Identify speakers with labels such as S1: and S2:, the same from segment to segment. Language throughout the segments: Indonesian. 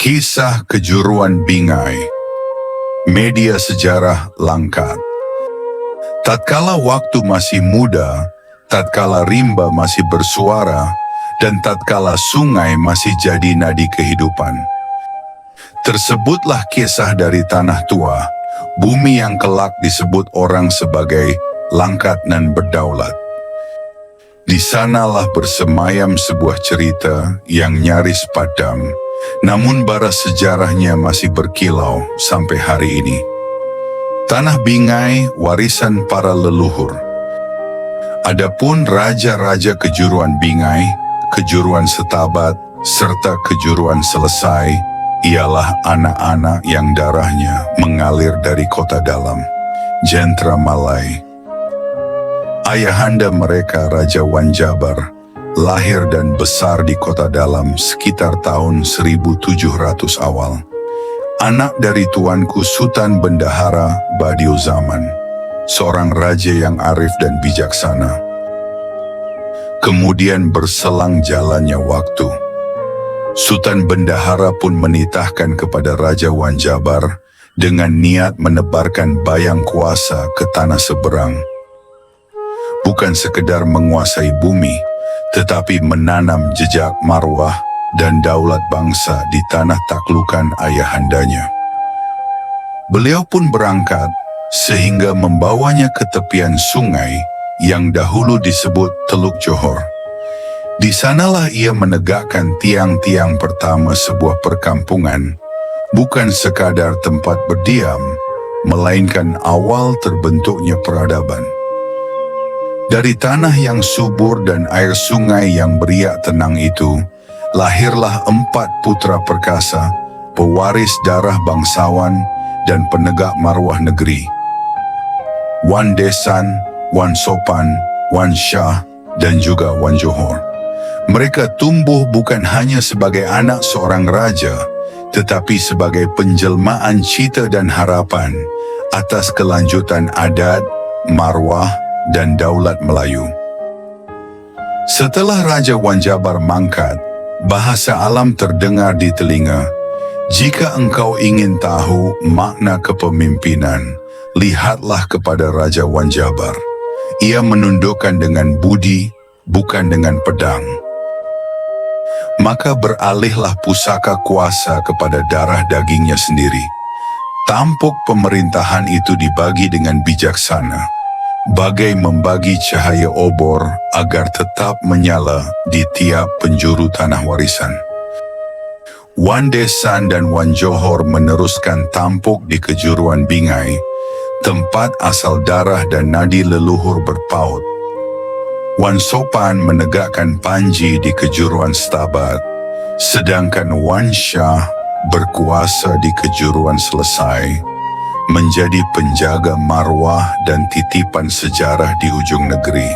S1: Kisah Kejuruan Bingai. Media sejarah Langkat. Tatkala waktu masih muda, tatkala rimba masih bersuara, dan tatkala sungai masih jadi nadi kehidupan. Tersebutlah kisah dari tanah tua, bumi yang kelak disebut orang sebagai Langkat nan berdaulat. Di sanalah bersemayam sebuah cerita yang nyaris padam, namun bara sejarahnya masih berkilau sampai hari ini. Tanah Bingai warisan para leluhur. Adapun raja-raja kejuruan Bingai, kejuruan Setabat, serta kejuruan Selesai, ialah anak-anak yang darahnya mengalir dari kota dalam, Jentera Malai. Ayahanda mereka Raja Wanjabar lahir dan besar di kota dalam sekitar tahun 1700 awal. Anak dari tuanku Sultan Bendahara Badiuzaman, seorang raja yang arif dan bijaksana. Kemudian berselang jalannya waktu. Sultan Bendahara pun menitahkan kepada Raja Wanjabar dengan niat menebarkan bayang kuasa ke tanah seberang. Bukan sekedar menguasai bumi, tetapi menanam jejak marwah dan daulat bangsa di tanah taklukan ayahandanya. Beliau pun berangkat sehingga membawanya ke tepian sungai yang dahulu disebut Teluk Johor. Di sanalah ia menegakkan tiang-tiang pertama sebuah perkampungan, bukan sekadar tempat berdiam, melainkan awal terbentuknya peradaban. Dari tanah yang subur dan air sungai yang beriak tenang itu, lahirlah 4 putra perkasa, pewaris darah bangsawan dan penegak marwah negeri. Wan Desan, Wan Sopan, Wan Shah, dan juga Wan Johor. Mereka tumbuh bukan hanya sebagai anak seorang raja, tetapi sebagai penjelmaan cita dan harapan atas kelanjutan adat, marwah, dan daulat Melayu. Setelah Raja Wanjabar mangkat, bahasa alam terdengar di telinga. Jika engkau ingin tahu makna kepemimpinan, lihatlah kepada Raja Wanjabar. Ia menundukkan dengan budi, bukan dengan pedang. Maka beralihlah pusaka kuasa kepada darah dagingnya sendiri. Tampuk pemerintahan itu dibagi dengan bijaksana, bagai membagi cahaya obor agar tetap menyala di tiap penjuru tanah warisan. Wan Desan dan Wan Johor meneruskan tampuk di kejuruan Bingai, tempat asal darah dan nadi leluhur berpaut. Wan Sopan menegakkan Panji di kejuruan Setabat, sedangkan Wan Shah berkuasa di kejuruan Selesai, menjadi penjaga marwah dan titipan sejarah di ujung negeri.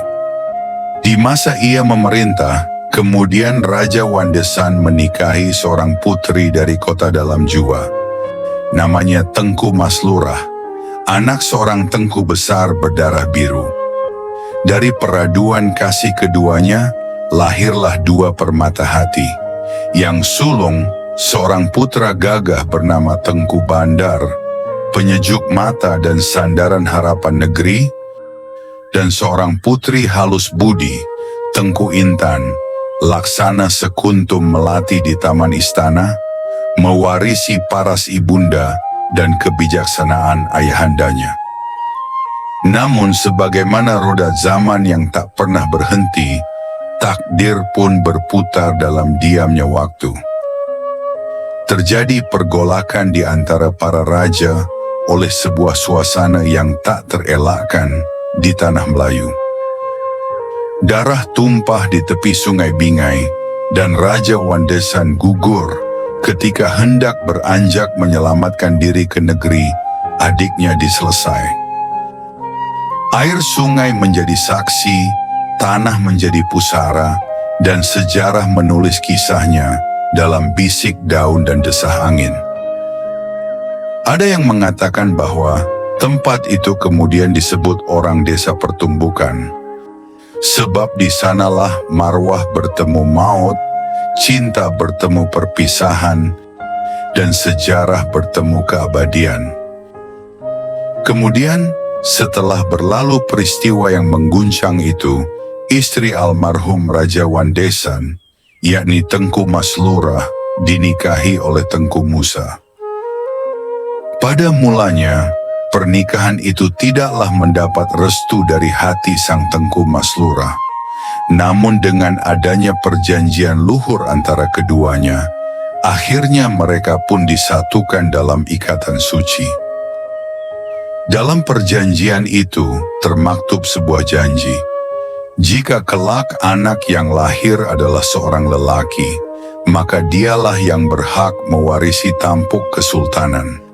S1: Di masa ia memerintah, kemudian Raja Wan Desan menikahi seorang putri dari kota dalam Jua. Namanya Tengku Maslurah, anak seorang tengku besar berdarah biru. Dari peraduan kasih keduanya, lahirlah 2 permata hati. Yang sulung, seorang putra gagah bernama Tengku Bandar, penyejuk mata dan sandaran harapan negeri, dan seorang putri halus budi, Tengku Intan, laksana sekuntum melati di taman istana, mewarisi paras ibunda dan kebijaksanaan ayahandanya. Namun sebagaimana roda zaman yang tak pernah berhenti, takdir pun berputar dalam diamnya waktu. Terjadi pergolakan di antara para raja oleh sebuah suasana yang tak terelakkan di tanah Melayu. Darah tumpah di tepi sungai Bingai dan Raja Wan Desan gugur ketika hendak beranjak menyelamatkan diri ke negeri adiknya di Selesai. Air sungai menjadi saksi, tanah menjadi pusara, dan sejarah menulis kisahnya dalam bisik daun dan desah angin. Ada yang mengatakan bahwa tempat itu kemudian disebut orang desa pertumbukan, sebab di sanalah marwah bertemu maut, cinta bertemu perpisahan, dan sejarah bertemu keabadian. Kemudian, setelah berlalu peristiwa yang mengguncang itu, istri almarhum Raja Wandesan, yakni Tengku Maslurah, dinikahi oleh Tengku Musa. Pada mulanya, pernikahan itu tidaklah mendapat restu dari hati sang Tengku Maslurah. Namun dengan adanya perjanjian luhur antara keduanya, akhirnya mereka pun disatukan dalam ikatan suci. Dalam perjanjian itu termaktub sebuah janji. Jika kelak anak yang lahir adalah seorang lelaki, maka dialah yang berhak mewarisi tampuk kesultanan.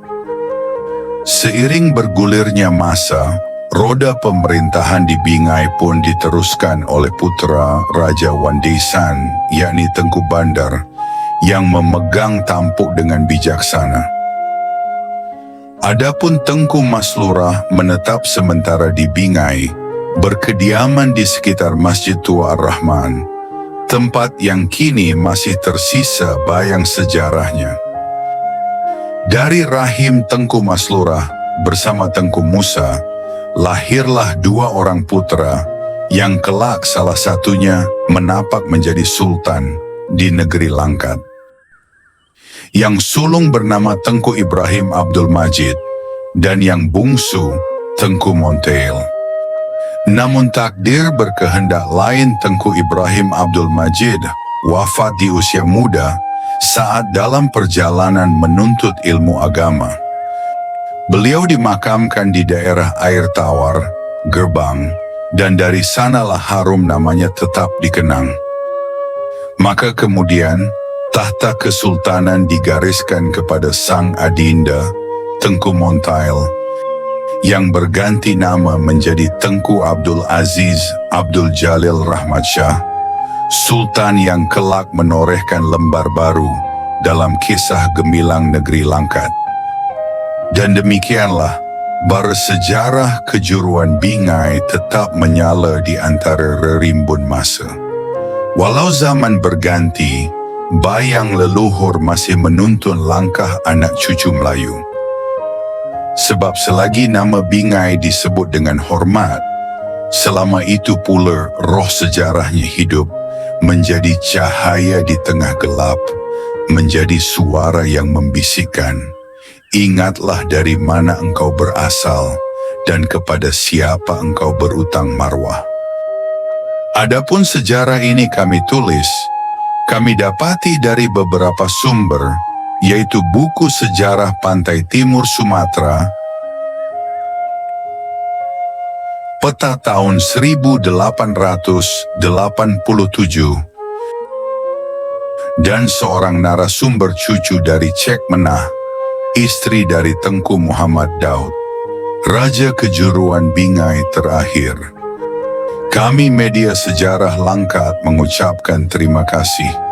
S1: Seiring bergulirnya masa, roda pemerintahan di Bingai pun diteruskan oleh putra Raja Wandesan, yakni Tengku Bandar, yang memegang tampuk dengan bijaksana. Adapun Tengku Maslurah menetap sementara di Bingai, berkediaman di sekitar Masjid Tua Ar-Rahman, tempat yang kini masih tersisa bayang sejarahnya. Dari rahim Tengku Maslurah bersama Tengku Musa, lahirlah dua orang putra yang kelak salah satunya menapak menjadi sultan di negeri Langkat. Yang sulung bernama Tengku Ibrahim Abdul Majid dan yang bungsu Tengku Monteil. Namun takdir berkehendak lain. Tengku Ibrahim Abdul Majid wafat di usia muda saat dalam perjalanan menuntut ilmu agama. Beliau dimakamkan di daerah Air Tawar, Gerbang, dan dari sanalah harum namanya tetap dikenang. Maka kemudian, tahta kesultanan digariskan kepada sang adinda, Tengku Monteil, yang berganti nama menjadi Tengku Abdul Aziz Abdul Jalil Rahmat Shah, Sultan yang kelak menorehkan lembar baru dalam kisah gemilang negeri Langkat. Dan demikianlah, bersejarah kejuruan Bingai tetap menyala di antara rerimbun masa. Walau zaman berganti, bayang leluhur masih menuntun langkah anak cucu Melayu. Sebab selagi nama Bingai disebut dengan hormat, selama itu pula roh sejarahnya hidup, menjadi cahaya di tengah gelap, menjadi suara yang membisikkan, ingatlah dari mana engkau berasal dan kepada siapa engkau berutang marwah. Adapun sejarah ini kami tulis, kami dapati dari beberapa sumber, yaitu buku sejarah Pantai Timur Sumatera, peta tahun 1887, dan seorang narasumber cucu dari Cek Menah, istri dari Tengku Muhammad Daud, Raja Kejuruan Bingai terakhir. Kami media sejarah Langkat mengucapkan terima kasih.